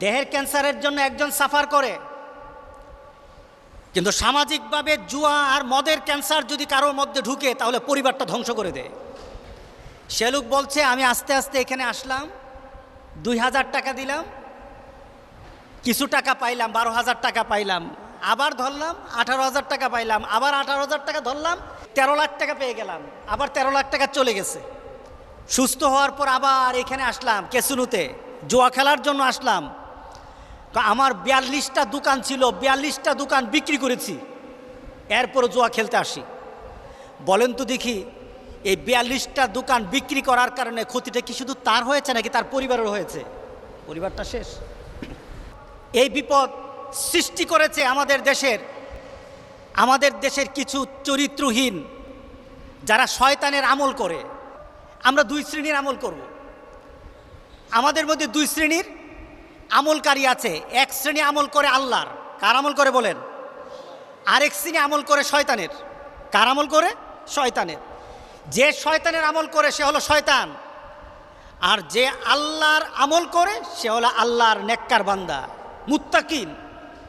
দেহের ক্যান্সারের জন্য একজন সাফার করে, কিন্তু সামাজিকভাবে জুয়া আর মদের ক্যান্সার যদি কারোর মধ্যে ঢুকে তাহলে পরিবারটা ধ্বংস করে দেয়। সে লোক বলছে, আমি আস্তে আস্তে এখানে আসলাম, 2000 টাকা দিলাম, কিছু টাকা পাইলাম, 12,000 টাকা পাইলাম, আবার ধরলাম 18,000 টাকা পাইলাম, আবার 18,000 টাকা ধরলাম, 13 লাখ টাকা পেয়ে গেলাম, আবার 13 লাখ টাকা চলে গেছে। সুস্থ হওয়ার পর আবার এখানে আসলাম কেসুনুতে, জুয়া খেলার জন্য আসলাম। আমার 42টা দোকান ছিল, 42টা দোকান বিক্রি করেছি, এরপরও জুয়া খেলতে আসি। বলেন তো দেখি, এই 42টা দোকান বিক্রি করার কারণে ক্ষতিটা কি শুধু তার হয়েছে নাকি তার পরিবারের হয়েছে? পরিবারটা শেষ। এই বিপদ সৃষ্টি করেছে আমাদের দেশের কিছু চরিত্রহীন যারা শয়তানের আমল করে। আমরা দুই শ্রেণীর আমল করব। আমাদের মধ্যে দুই শ্রেণীর আমলকারী আছে। এক শ্রেণী আমল করে আল্লাহর। কার আমল করে বলেন? আরেক শ্রেণী আমল করে শয়তানের। কার আমল করে? শয়তানের। যে শয়তানের আমল করে সে হলো শয়তান, আর যে আল্লাহর আমল করে সে হলো আল্লাহর নেককার বান্দা, মুত্তাকিন।